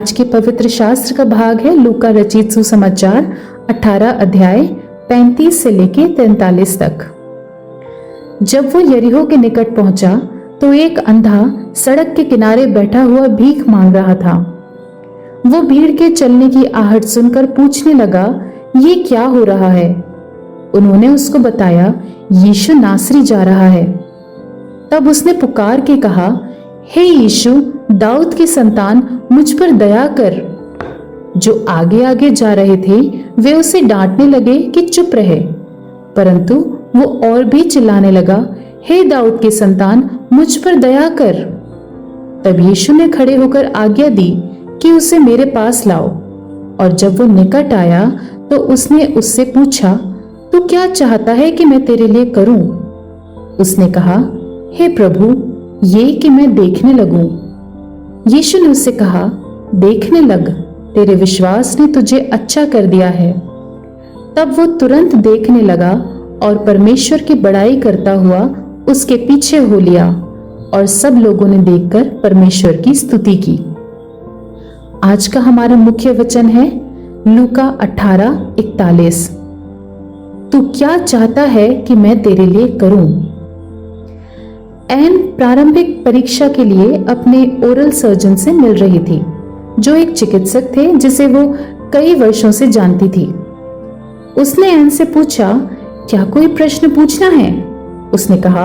आज के पवित्र शास्त्र का भाग है लूका रचित सुसमाचार 18 अध्याय 35 से लेके 43 तक। जब वो यरीहो के निकट पहुंचा तो एक अंधा सड़क के किनारे बैठा हुआ भीख मांग रहा था। वो भीड़ के चलने की आहट सुनकर पूछने लगा, ये क्या हो रहा है? उन्होंने उसको बताया, यीशु नासरी जा रहा है। तब उसने पुकार के कहा, हे यीशु, दाऊद की संतान, मुझ पर दया कर। जो आगे आगे जा रहे थे वे उसे डांटने लगे कि चुप रहे, परंतु वो और भी चिल्लाने लगा, हे दाऊद की संतान, मुझ पर दया कर। तब यीशु ने खड़े होकर आज्ञा दी कि उसे मेरे पास लाओ, और जब वो निकट आया तो उसने उससे पूछा, तू क्या चाहता है कि मैं तेरे लिए करूं? उसने कहा, हे प्रभु, ये कि मैं देखने लगूं। यीशु ने उससे कहा, देखने लग, तेरे विश्वास ने तुझे अच्छा कर दिया है। तब वो तुरंत देखने लगा और परमेश्वर की बड़ाई करता हुआ उसके पीछे हो लिया, और सब लोगों ने देखकर परमेश्वर की स्तुति की। आज का हमारा मुख्य वचन है लूका 18:41। तू क्या चाहता है कि मैं तेरे लिए करूं? एन प्रारंभिक परीक्षा के लिए अपने ओरल सर्जन से मिल रही थी, जो एक चिकित्सक थे जिसे वो कई वर्षों से जानती थी। उसने एन से पूछा, क्या कोई प्रश्न पूछना है? उसने कहा,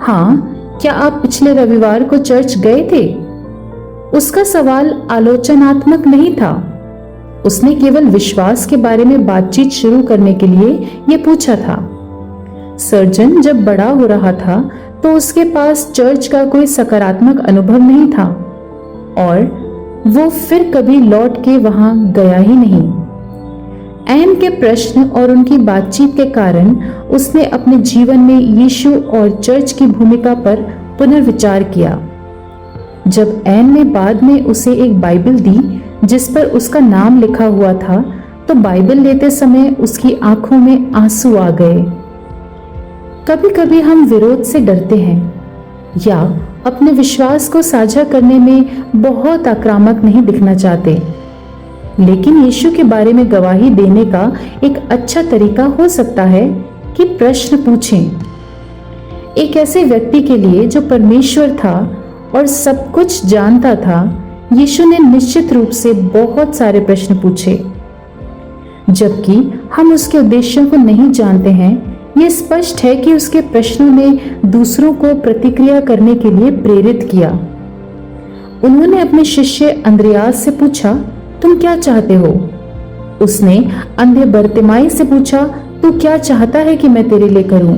हाँ, क्या आप पिछले रविवार को चर्च गए थे? उसका सवाल आलोचनात्मक नहीं था। उसने केवल विश्वास के बारे में बातचीत शुरू करने के लिए यह पूछा था। सर्जन जब बड़ा हो रहा था तो उसके पास चर्च का कोई सकारात्मक अनुभव नहीं था, और वो फिर कभी लौट के वहां गया ही नहीं। एन के प्रश्न और उनकी बातचीत के कारण उसने अपने जीवन में यीशु और चर्च की भूमिका पर पुनर्विचार किया। जब एन ने बाद में उसे एक बाइबल दी जिस पर उसका नाम लिखा हुआ था, तो बाइबल लेते समय उसकी आंखों में आंसू आ गए। कभी कभी हम विरोध से डरते हैं या अपने विश्वास को साझा करने में बहुत आक्रामक नहीं दिखना चाहते, लेकिन यीशु के बारे में गवाही देने का एक अच्छा तरीका हो सकता है कि प्रश्न पूछें। एक ऐसे व्यक्ति के लिए जो परमेश्वर था और सब कुछ जानता था, यीशु ने निश्चित रूप से बहुत सारे प्रश्न पूछे। जबकि हम उसके उद्देश्यों को नहीं जानते हैं, ये स्पष्ट है कि उसके प्रश्नों ने दूसरों को प्रतिक्रिया करने के लिए प्रेरित किया। उन्होंने अपने शिष्य अंद्रयास से पूछा, तुम क्या चाहते हो? उसने अंधे बरतिमाई से पूछा, तू क्या चाहता है कि मैं तेरे लिए करूं?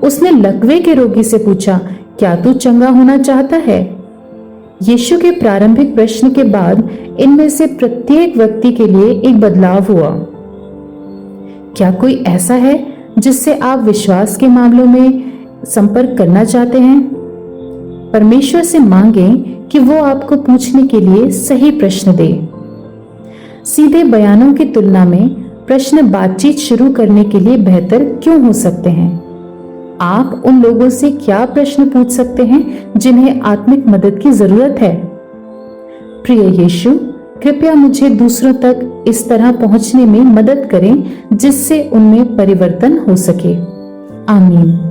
उसने लकवे के रोगी से पूछा, क्या तू चंगा होना चाहता है? यीशु के प्रारंभिक प्रश्न के बाद इनमें से प्रत्येक व्यक्ति के लिए एक बदलाव हुआ। क्या कोई ऐसा है जिससे आप विश्वास के मामलों में संपर्क करना चाहते हैं? परमेश्वर से मांगें कि वो आपको पूछने के लिए सही प्रश्न दे। सीधे बयानों की तुलना में प्रश्न बातचीत शुरू करने के लिए बेहतर क्यों हो सकते हैं? आप उन लोगों से क्या प्रश्न पूछ सकते हैं जिन्हें आत्मिक मदद की जरूरत है? प्रिय यीशु, कृपया मुझे दूसरों तक इस तरह पहुंचने में मदद करें जिससे उनमें परिवर्तन हो सके। आमीन।